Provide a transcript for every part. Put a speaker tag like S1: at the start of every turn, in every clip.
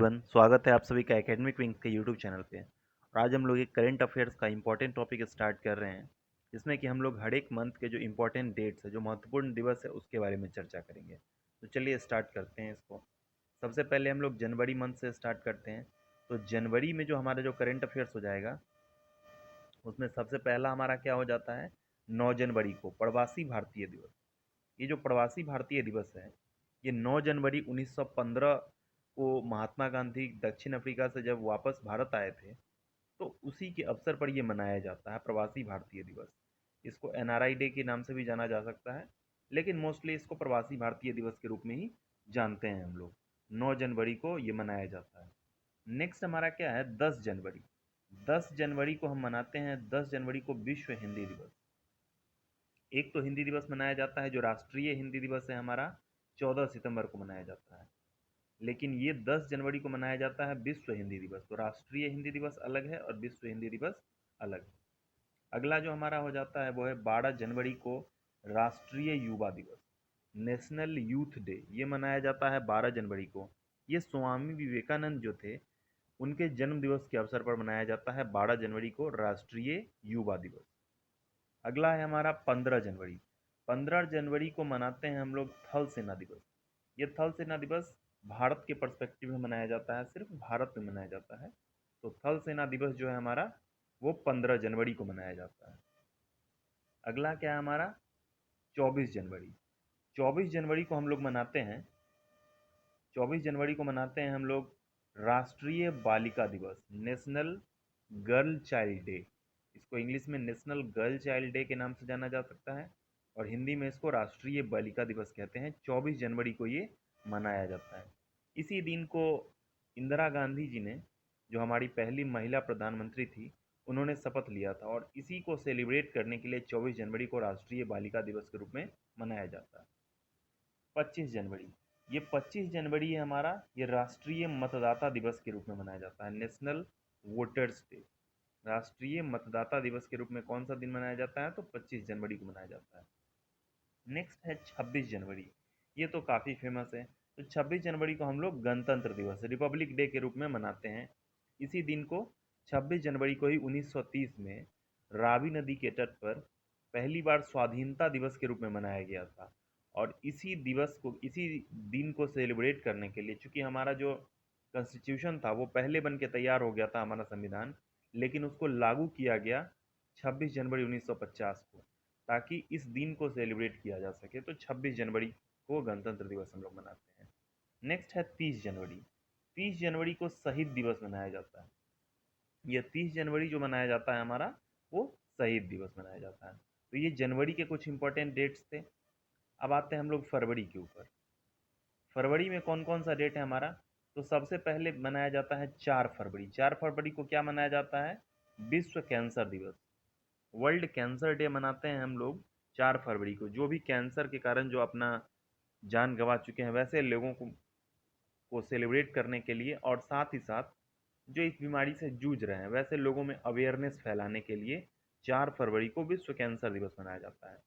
S1: Everyone, स्वागत है आप सभी का एकेडमिक विंग्स के यूट्यूब चैनल पे। और आज हम लोग एक करंट अफेयर्स का इम्पोर्टेंट टॉपिक स्टार्ट कर रहे हैं, जिसमें कि हम लोग हर एक मंथ के जो इम्पोर्टेंट डेट्स है, जो महत्वपूर्ण दिवस है, उसके बारे में चर्चा करेंगे। तो चलिए स्टार्ट करते हैं इसको। सबसे पहले हम लोग जनवरी मंथ से स्टार्ट करते हैं। तो जनवरी में जो हमारा जो करंट अफेयर्स हो जाएगा, उसमें सबसे पहला हमारा क्या हो जाता है, 9 जनवरी को प्रवासी भारतीय दिवस। ये जो प्रवासी भारतीय दिवस है, ये 9 जनवरी 1915 को महात्मा गांधी दक्षिण अफ्रीका से जब वापस भारत आए थे, तो उसी के अवसर पर ये मनाया जाता है प्रवासी भारतीय दिवस। इसको एनआरआई डे के नाम से भी जाना जा सकता है, लेकिन मोस्टली इसको प्रवासी भारतीय दिवस के रूप में ही जानते हैं हम लोग। 9 जनवरी को ये मनाया जाता है। नेक्स्ट हमारा क्या है, 10 जनवरी। 10 जनवरी को हम मनाते हैं, 10 जनवरी को विश्व हिंदी दिवस। एक तो हिंदी दिवस मनाया जाता है, जो राष्ट्रीय हिंदी दिवस है हमारा, 14 सितंबर को मनाया जाता है। लेकिन ये 10 जनवरी को मनाया जाता है विश्व हिंदी दिवस। तो राष्ट्रीय हिंदी दिवस अलग है और विश्व हिंदी दिवस अलग है। अगला जो हमारा हो जाता है वो है 12 जनवरी को राष्ट्रीय युवा दिवस, नेशनल यूथ डे। ये मनाया जाता है 12 जनवरी को। ये स्वामी विवेकानंद जो थे, उनके जन्म दिवस के अवसर पर मनाया जाता है 12 जनवरी को राष्ट्रीय युवा दिवस। अगला है हमारा 15 जनवरी। 15 जनवरी को मनाते हैं हम लोग थल सेना दिवस। ये थल सेना दिवस भारत के पर्सपेक्टिव में मनाया जाता है, सिर्फ भारत में मनाया जाता है। तो थल सेना दिवस जो है हमारा, वो 15 जनवरी को मनाया जाता है। अगला क्या है हमारा, 24 जनवरी। 24 जनवरी को हम लोग मनाते हैं, 24 जनवरी को मनाते हैं हम लोग राष्ट्रीय बालिका दिवस, नेशनल गर्ल चाइल्ड डे। इसको इंग्लिश में नेशनल गर्ल चाइल्ड डे के नाम से जाना जा सकता है, और हिंदी में इसको राष्ट्रीय बालिका दिवस कहते हैं। 24 जनवरी को ये मनाया जाता है। इसी दिन को इंदिरा गांधी जी ने, जो हमारी पहली महिला प्रधानमंत्री थी, उन्होंने शपथ लिया था, और इसी को सेलिब्रेट करने के लिए 24 जनवरी को राष्ट्रीय बालिका दिवस के रूप में मनाया जाता है। 25 जनवरी, ये 25 जनवरी है हमारा, ये राष्ट्रीय मतदाता दिवस के रूप में मनाया जाता है, नेशनल वोटर्स डे। राष्ट्रीय मतदाता दिवस के रूप में कौन सा दिन मनाया जाता है, तो 25 जनवरी को मनाया जाता है। नेक्स्ट है 26 जनवरी। ये तो काफ़ी फेमस है। तो 26 जनवरी को हम लोग गणतंत्र दिवस, रिपब्लिक डे के रूप में मनाते हैं। इसी दिन को 26 जनवरी को ही 1930 में रावी नदी के तट पर पहली बार स्वाधीनता दिवस के रूप में मनाया गया था। और इसी दिवस को, इसी दिन को सेलिब्रेट करने के लिए, चूंकि हमारा जो कॉन्स्टिट्यूशन था वो पहले बन के तैयार हो गया था, हमारा संविधान, लेकिन उसको लागू किया गया 26 जनवरी 1950 को, ताकि इस दिन को सेलिब्रेट किया जा सके। तो 26 जनवरी को गणतंत्र दिवस हम लोग मनाते हैं। नेक्स्ट है 30 जनवरी। 30 जनवरी को शहीद दिवस मनाया जाता है। ये 30 जनवरी जो मनाया जाता है हमारा, वो शहीद दिवस मनाया जाता है। तो ये जनवरी के कुछ इंपॉर्टेंट डेट्स थे। अब आते हैं हम लोग फरवरी के ऊपर। फरवरी में कौन कौन सा डेट है हमारा, तो सबसे पहले मनाया जाता है 4 फरवरी। 4 फरवरी को क्या मनाया जाता है, विश्व कैंसर दिवस, वर्ल्ड कैंसर डे मनाते हैं हम लोग 4 फरवरी को। जो भी कैंसर के कारण जो अपना जान गंवा चुके हैं, वैसे लोगों को सेलिब्रेट करने के लिए, और साथ ही साथ जो इस बीमारी से जूझ रहे हैं, वैसे लोगों में अवेयरनेस फैलाने के लिए 4 फरवरी को विश्व कैंसर दिवस मनाया जाता है।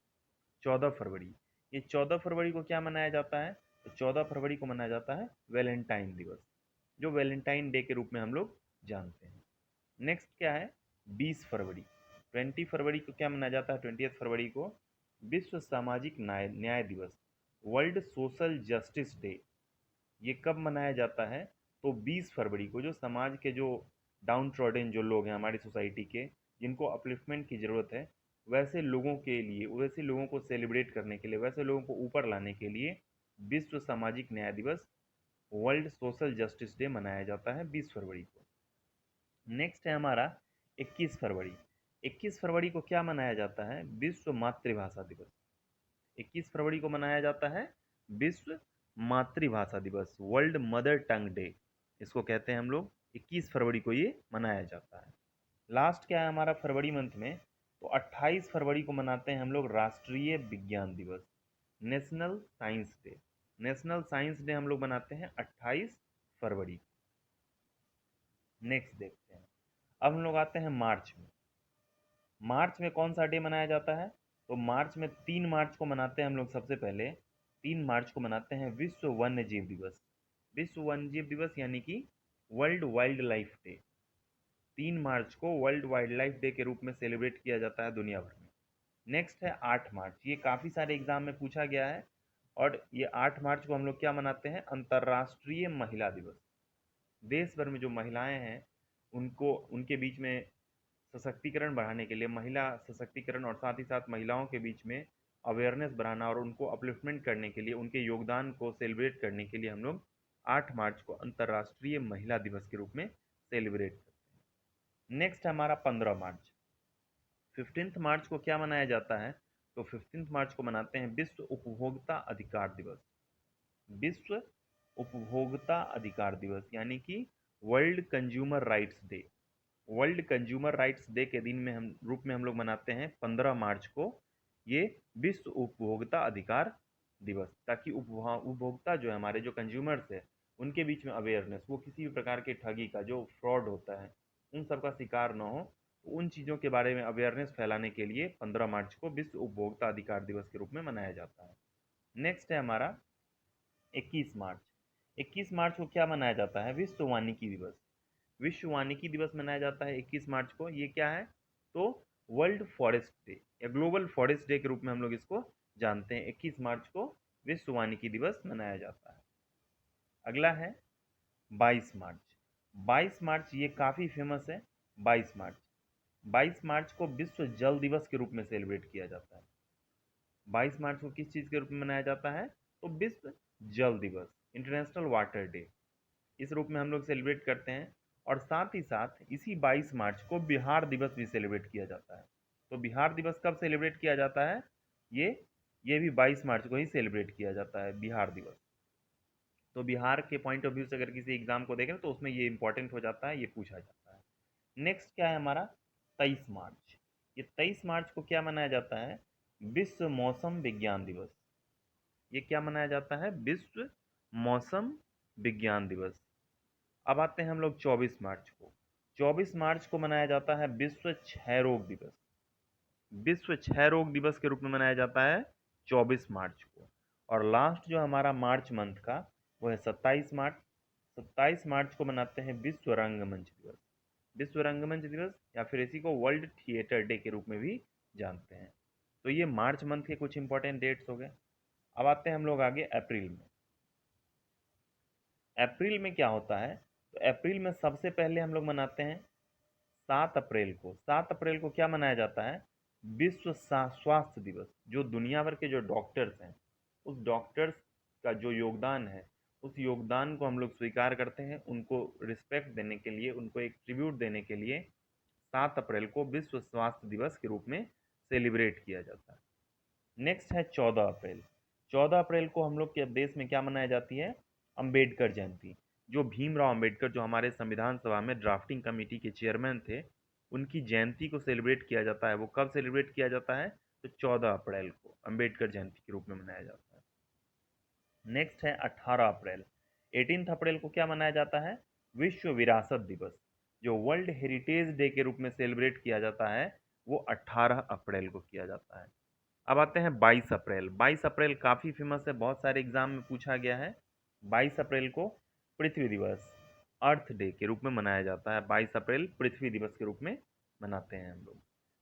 S1: 14 फरवरी, ये 14 फरवरी को क्या मनाया जाता है, तो 14 फरवरी को मनाया जाता है वैलेंटाइन दिवस, जो वैलेंटाइन डे के रूप में हम लोग जानते हैं। नेक्स्ट क्या है, 20 फरवरी। 20 फरवरी को क्या मनाया जाता है, 20 फरवरी को विश्व सामाजिक न्याय न्याय दिवस, वर्ल्ड सोशल जस्टिस डे। ये कब मनाया जाता है, तो 20 फरवरी को, जो समाज के जो डाउन ट्रॉडन जो लोग हैं हमारी सोसाइटी के, जिनको अपलिफ्टमेंट की ज़रूरत है, वैसे लोगों के लिए, वैसे लोगों को सेलिब्रेट करने के लिए, वैसे लोगों को ऊपर लाने के लिए विश्व सामाजिक न्याय दिवस, वर्ल्ड सोशल जस्टिस डे मनाया जाता है 20 फरवरी को। नेक्स्ट है हमारा 21 फरवरी। 21 फरवरी को क्या मनाया जाता है, विश्व मातृभाषा दिवस। 21 फरवरी को मनाया जाता है विश्व मातृभाषा दिवस, वर्ल्ड मदर टंग डे इसको कहते हैं हम लोग। 21 फरवरी को ये मनाया जाता है। लास्ट क्या है हमारा फरवरी मंथ में, तो 28 फरवरी को मनाते हैं हम लोग राष्ट्रीय विज्ञान दिवस, national science day. National science day हम लोग मनाते हैं 28 फरवरी। नेक्स्ट देखते हैं, अब हम लोग आते हैं मार्च में। मार्च में कौन सा डे मनाया जाता है, तो मार्च में 3 मार्च को मनाते हैं हम लोग। सबसे पहले 3 मार्च को मनाते हैं विश्व वन्य जीव दिवस। विश्व वन्य जीव दिवस यानी कि वर्ल्ड वाइल्ड लाइफ डे, 3 मार्च को वर्ल्ड वाइल्ड लाइफ डे के रूप में सेलिब्रेट किया जाता है दुनिया भर में। नेक्स्ट है 8 मार्च, ये काफ़ी सारे एग्जाम में पूछा गया है, और ये 8 मार्च को हम लोग क्या मनाते हैं, अंतर्राष्ट्रीय महिला दिवस। देश भर में जो महिलाएं हैं उनको, उनके बीच में सशक्तिकरण बढ़ाने के लिए, महिला सशक्तिकरण और साथ ही साथ महिलाओं के बीच में अवेयरनेस बढ़ाना और उनको अपलिफ्टमेंट करने के लिए, उनके योगदान को सेलिब्रेट करने के लिए हम लोग 8 मार्च को अंतर्राष्ट्रीय महिला दिवस के रूप में सेलिब्रेट करते हैं। नेक्स्ट हमारा 15 मार्च। 15 मार्च को क्या मनाया जाता है, तो 15 मार्च को मनाते हैं विश्व उपभोक्ता अधिकार दिवस। विश्व उपभोक्ता अधिकार दिवस यानी कि world consumer rights day. World consumer rights day के दिन में हम रूप में हम लोग मनाते हैं 15 मार्च को ये विश्व उपभोक्ता अधिकार दिवस, ताकि उपभोक्ता जो है, हमारे जो कंज्यूमर्स है, उनके बीच में अवेयरनेस, वो किसी भी प्रकार के ठगी का, जो फ्रॉड होता है, उन सब का शिकार न हो, उन चीज़ों के बारे में अवेयरनेस फैलाने के लिए 15 मार्च को विश्व उपभोक्ता अधिकार दिवस के रूप में मनाया जाता है। नेक्स्ट है हमारा 21 मार्च। 21 मार्च को क्या मनाया जाता है, विश्व वानिकी दिवस। विश्व वानिकी दिवस मनाया जाता है 21 मार्च को। ये क्या है, तो वर्ल्ड फॉरेस्ट डे या ग्लोबल फॉरेस्ट डे के रूप में हम लोग इसको जानते हैं। 21 मार्च को विश्व वानिकी दिवस मनाया जाता है। अगला है 22 मार्च। 22 मार्च ये काफ़ी फेमस है। 22 मार्च, 22 मार्च को विश्व जल दिवस के रूप में सेलिब्रेट किया जाता है। 22 मार्च को किस चीज़ के रूप में मनाया जाता है, तो विश्व जल दिवस, इंटरनेशनल वाटर डे, इस रूप में हम लोग सेलिब्रेट करते हैं। और साथ ही साथ इसी 22 मार्च को बिहार दिवस भी सेलिब्रेट किया जाता है। तो बिहार दिवस कब सेलिब्रेट किया जाता है, ये ये भी 22 मार्च को ही सेलिब्रेट किया जाता है बिहार दिवस। तो बिहार के पॉइंट ऑफ व्यू से अगर किसी एग्जाम को देखें तो उसमें ये इंपॉर्टेंट हो जाता है, ये पूछा जाता है। नेक्स्ट क्या है हमारा 23 मार्च। ये 23 मार्च को क्या मनाया जाता है, विश्व मौसम विज्ञान दिवस। ये क्या मनाया जाता है, विश्व मौसम विज्ञान दिवस। अब आते हैं हम लोग 24 मार्च को। 24 मार्च को मनाया जाता है विश्व क्षय रोग दिवस। विश्व क्षय रोग दिवस के रूप में मनाया जाता है 24 मार्च को। और लास्ट जो हमारा मार्च मंथ का, वो है 27 मार्च। 27 मार्च को मनाते हैं विश्व रंगमंच दिवस। विश्व रंगमंच दिवस या फिर इसी को वर्ल्ड थिएटर डे के रूप में भी जानते हैं। तो ये मार्च मंथ के कुछ इंपॉर्टेंट डेट्स हो गए। अब आते हैं हम लोग आगे अप्रैल में। अप्रैल में क्या होता है, तो अप्रैल में सबसे पहले हम लोग मनाते हैं 7 अप्रैल को। 7 अप्रैल को क्या मनाया जाता है, विश्व स्वास्थ्य दिवस। जो दुनिया भर के जो डॉक्टर्स हैं, उस डॉक्टर्स का जो योगदान है, उस योगदान को हम लोग स्वीकार करते हैं, उनको रिस्पेक्ट देने के लिए, उनको एक ट्रिब्यूट देने के लिए 7 अप्रैल को विश्व स्वास्थ्य दिवस के रूप में सेलिब्रेट किया जाता है। नेक्स्ट है 14 अप्रैल। 14 अप्रैल को हम लोग के देश में क्या मनाई जाती है, अंबेडकर जयंती। जो भीमराव अंबेडकर, जो हमारे संविधान सभा में ड्राफ्टिंग कमेटी के चेयरमैन थे, उनकी जयंती को सेलिब्रेट किया जाता है। वो कब सेलिब्रेट किया जाता है, तो 14 अप्रैल को अंबेडकर जयंती के रूप में मनाया जाता है। नेक्स्ट है 18 अप्रैल। 18 अप्रैल को क्या मनाया जाता है, विश्व विरासत दिवस। जो वर्ल्ड हेरिटेज डे के रूप में सेलिब्रेट किया जाता है, वो 18 अप्रैल को किया जाता है। अब आते हैं 22 अप्रैल। 22 अप्रैल काफ़ी फेमस है, बहुत सारे एग्जाम में पूछा गया है। 22 अप्रैल को पृथ्वी दिवस, अर्थ डे के रूप में मनाया जाता है। 22 अप्रैल पृथ्वी दिवस के रूप में मनाते हैं हम लोग।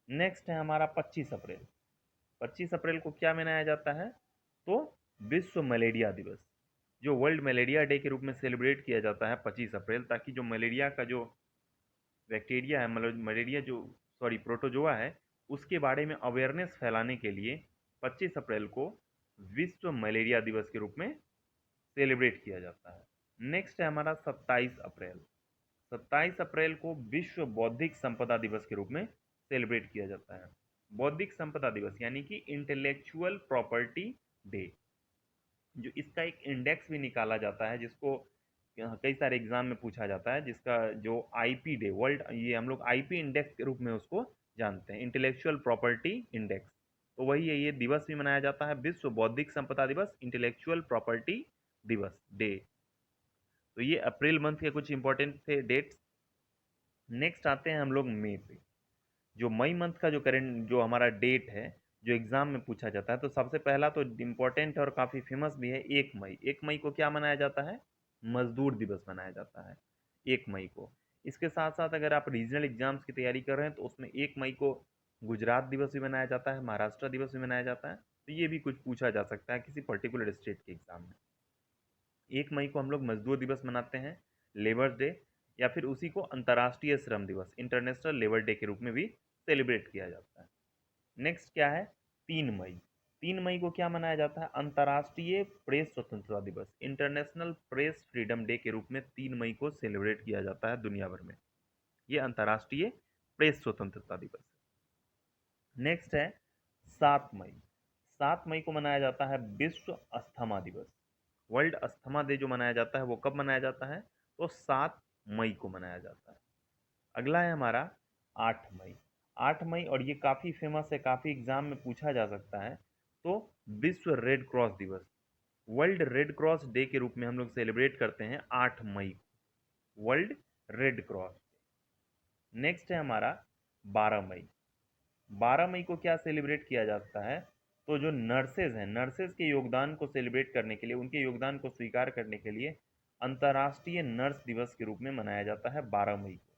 S1: नेक्स्ट है हमारा 25 अप्रैल। 25 अप्रैल को क्या मनाया जाता है, तो विश्व मलेरिया दिवस। जो वर्ल्ड मलेरिया डे के रूप में सेलिब्रेट किया जाता है 25 अप्रैल, ताकि जो मलेरिया का जो बैक्टीरिया है, मतलब मलेरिया जो, सॉरी, प्रोटोजोआ है, उसके बारे में अवेयरनेस फैलाने के लिए 25 अप्रैल को विश्व मलेरिया दिवस के रूप में सेलिब्रेट किया जाता है। नेक्स्ट है हमारा 27 अप्रैल। 27 अप्रैल को विश्व बौद्धिक संपदा दिवस के रूप में सेलिब्रेट किया जाता है। बौद्धिक संपदा दिवस यानी कि इंटेलेक्चुअल प्रॉपर्टी डे। जो इसका एक इंडेक्स भी निकाला जाता है, जिसको कई सारे एग्जाम में पूछा जाता है, जिसका जो आईपी डे, वर्ल्ड, ये हम लोग आईपी इंडेक्स के रूप में उसको जानते हैं, इंटेलेक्चुअल प्रॉपर्टी इंडेक्स। तो वही है, ये दिवस भी मनाया जाता है, विश्व बौद्धिक संपदा दिवस, इंटेलेक्चुअल प्रॉपर्टी दिवस डे। तो ये अप्रैल मंथ के कुछ इंपॉर्टेंट थे डेट्स। नेक्स्ट आते हैं हम लोग मई पे। जो मई मंथ का जो करेंट, जो हमारा डेट है, जो एग्जाम में पूछा जाता है, तो सबसे पहला तो इम्पोर्टेंट और काफ़ी फेमस भी है 1 मई। 1 मई को क्या मनाया जाता है, मजदूर दिवस मनाया जाता है। 1 मई को। इसके साथ साथ अगर आप रीजनल एग्जाम्स की तैयारी कर रहे हैं तो उसमें 1 मई को गुजरात दिवस भी मनाया जाता है, महाराष्ट्र दिवस भी मनाया जाता है। तो ये भी कुछ पूछा जा सकता है किसी पर्टिकुलर स्टेट के एग्जाम में। 1 मई को हम लोग मजदूर दिवस मनाते हैं, लेबर डे, या फिर उसी को अंतर्राष्ट्रीय श्रम दिवस, इंटरनेशनल लेबर डे के रूप में भी सेलिब्रेट किया जाता है। नेक्स्ट क्या है? 3 मई। 3 मई को क्या मनाया जाता है? अंतर्राष्ट्रीय प्रेस स्वतंत्रता दिवस, इंटरनेशनल प्रेस फ्रीडम डे के रूप में 3 मई को सेलिब्रेट किया जाता है दुनिया भर में। ये अंतर्राष्ट्रीय प्रेस स्वतंत्रता दिवस है। नेक्स्ट है 7 मई। 7 मई को मनाया जाता है विश्व अस्थमा दिवस। वर्ल्ड अस्थमा डे जो मनाया जाता है वो कब मनाया जाता है? तो 7 मई को मनाया जाता है। अगला है हमारा 8 मई। 8 मई, और ये काफ़ी फेमस है, काफ़ी एग्जाम में पूछा जा सकता है। तो विश्व रेड क्रॉस दिवस, वर्ल्ड रेड क्रॉस डे के रूप में हम लोग सेलिब्रेट करते हैं 8 मई को, वर्ल्ड रेड क्रॉस। नेक्स्ट है हमारा 12 मई। 12 मई को क्या सेलिब्रेट किया जाता है? तो जो नर्सेज हैं, नर्सेज के योगदान को सेलिब्रेट करने के लिए, उनके योगदान को स्वीकार करने के लिए अंतर्राष्ट्रीय नर्स दिवस के रूप में मनाया जाता है 12 मई को।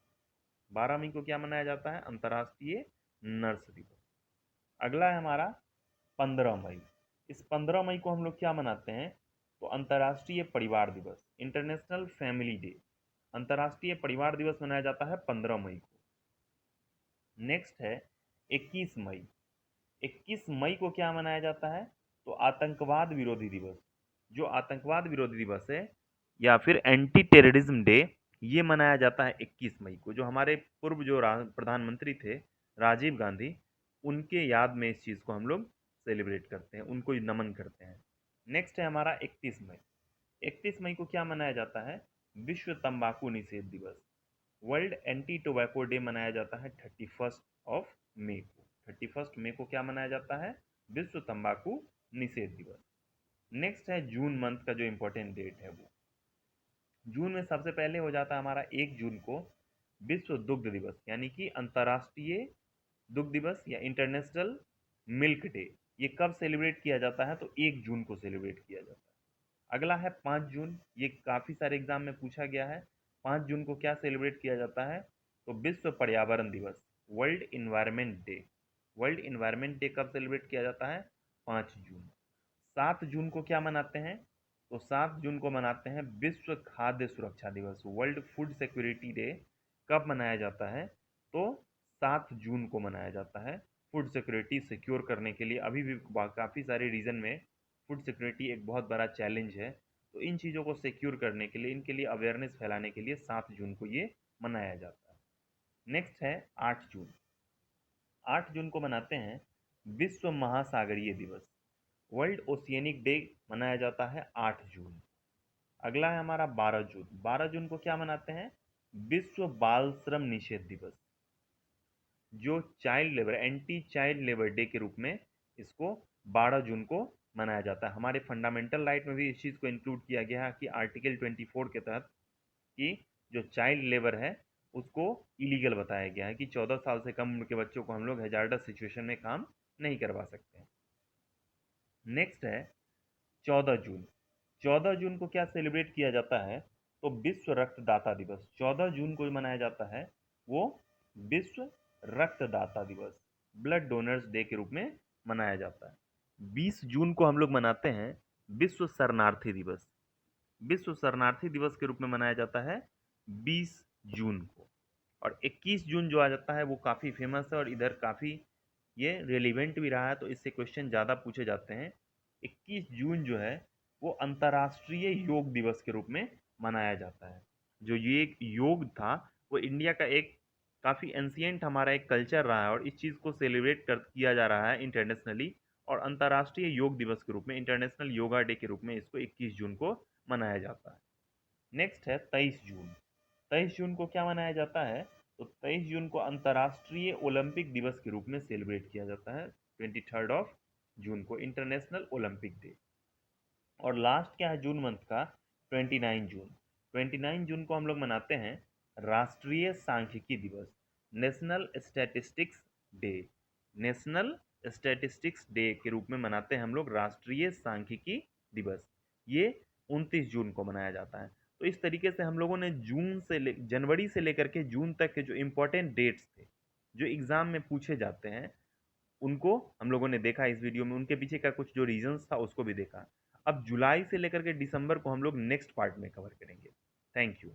S1: 12 मई को क्या मनाया जाता है? अंतर्राष्ट्रीय नर्स दिवस। अगला है हमारा 15 मई। इस 15 मई को हम लोग क्या मनाते हैं? तो अंतर्राष्ट्रीय परिवार दिवस, इंटरनेशनल फैमिली डे। अंतर्राष्ट्रीय परिवार दिवस मनाया जाता है 15 मई को। नेक्स्ट है 21 मई। 21 मई को क्या मनाया जाता है? तो आतंकवाद विरोधी दिवस। जो आतंकवाद विरोधी दिवस है या फिर एंटी टेररिज्म डे, ये मनाया जाता है 21 मई को। जो हमारे पूर्व जो प्रधानमंत्री थे, राजीव गांधी, उनके याद में इस चीज़ को हम लोग सेलिब्रेट करते हैं, उनको नमन करते हैं। नेक्स्ट है हमारा 31 मई। 31 मई को क्या मनाया जाता है? विश्व तंबाकू निषेध दिवस। वर्ल्ड एंटी टोबैको डे मनाया जाता है 31 मई को। 31 मई को क्या मनाया जाता है? विश्व तंबाकू निषेध दिवस। नेक्स्ट है जून मंथ का जो इम्पोर्टेंट डेट है वो, जून में सबसे पहले हो जाता है हमारा 1 जून को विश्व दुग्ध दिवस, यानी कि अंतर्राष्ट्रीय दुग्ध दिवस या इंटरनेशनल मिल्क डे। ये कब सेलिब्रेट किया जाता है? तो 1 जून को सेलिब्रेट किया जाता है। अगला है 5 जून। ये काफ़ी सारे एग्जाम में पूछा गया है। 5 जून को क्या सेलिब्रेट किया जाता है? तो विश्व पर्यावरण दिवस, world environment day. World environment day कब सेलिब्रेट किया जाता है? 5 जून। 7 जून को क्या मनाते हैं? तो 7 जून को मनाते हैं विश्व खाद्य सुरक्षा दिवस, वर्ल्ड फूड सिक्योरिटी डे। कब मनाया जाता है? तो 7 जून को मनाया जाता है। फूड सिक्योरिटी सिक्योर करने के लिए अभी भी काफ़ी सारे रीजन में फूड सिक्योरिटी एक बहुत बड़ा चैलेंज है। तो इन चीज़ों को सिक्योर करने के लिए, इनके लिए अवेयरनेस फैलाने के लिए 7 जून को ये मनाया जाता है। नेक्स्ट है 8 जून। 8 जून को मनाते हैं विश्व महासागरीय दिवस, वर्ल्ड ओशियनिक डे मनाया जाता है 8 जून। अगला है हमारा 12 जून। 12 जून को क्या मनाते हैं? विश्व बाल श्रम निषेध दिवस। जो child labour, anti child labour day के रूप में इसको 12 जून को मनाया जाता है। हमारे फंडामेंटल राइट में भी इस चीज़ को इंक्लूड किया गया है कि आर्टिकल 24 के तहत कि जो चाइल्ड लेबर है उसको इलीगल बताया गया है, कि 14 साल से कम उम्र के बच्चों को हम लोग हैजार्डस सिचुएशन में काम नहीं करवा सकते हैं। नेक्स्ट है 14 जून। 14 जून को क्या सेलिब्रेट किया जाता है? तो विश्व रक्तदाता दिवस। 14 जून को मनाया जाता है वो विश्व रक्तदाता दिवस, ब्लड डोनर्स डे के रूप में मनाया जाता है। 20 जून को हम लोग मनाते हैं विश्व शरणार्थी दिवस। विश्व शरणार्थी दिवस के रूप में मनाया जाता है 20 जून को। और 21 जून जो आ जाता है वो काफ़ी फेमस है और इधर काफ़ी ये रेलिवेंट भी रहा है, तो इससे क्वेश्चन ज़्यादा पूछे जाते हैं। 21 जून जो है वो अंतर्राष्ट्रीय योग दिवस के रूप में मनाया जाता है। जो ये एक योग था वो इंडिया का एक काफ़ी एंशियंट हमारा एक कल्चर रहा है, और इस चीज़ को सेलिब्रेट कर किया जा रहा है इंटरनेशनली, और अंतर्राष्ट्रीय योग दिवस के रूप में, इंटरनेशनल योगा डे के रूप में इसको 21 जून को मनाया जाता है। नेक्स्ट है 23 जून। 23 जून को क्या मनाया जाता है? तो 23 जून को अंतर्राष्ट्रीय ओलंपिक दिवस के रूप में सेलिब्रेट किया जाता है। 23 जून को इंटरनेशनल ओलंपिक डे। और लास्ट क्या है जून मंथ का? 29 जून। 29 जून को हम लोग मनाते हैं राष्ट्रीय सांख्यिकी दिवस, national statistics day. National statistics day के रूप में मनाते हैं हम लोग राष्ट्रीय सांख्यिकी दिवस। ये 29 जून को मनाया जाता है। तो इस तरीके से हम लोगों ने जनवरी से लेकर के जून तक के जो इम्पोर्टेंट डेट्स थे, जो एग्ज़ाम में पूछे जाते हैं, उनको हम लोगों ने देखा इस वीडियो में, उनके पीछे का कुछ जो रीजंस था उसको भी देखा। अब जुलाई से लेकर के दिसंबर को हम लोग नेक्स्ट पार्ट में कवर करेंगे। Thank you.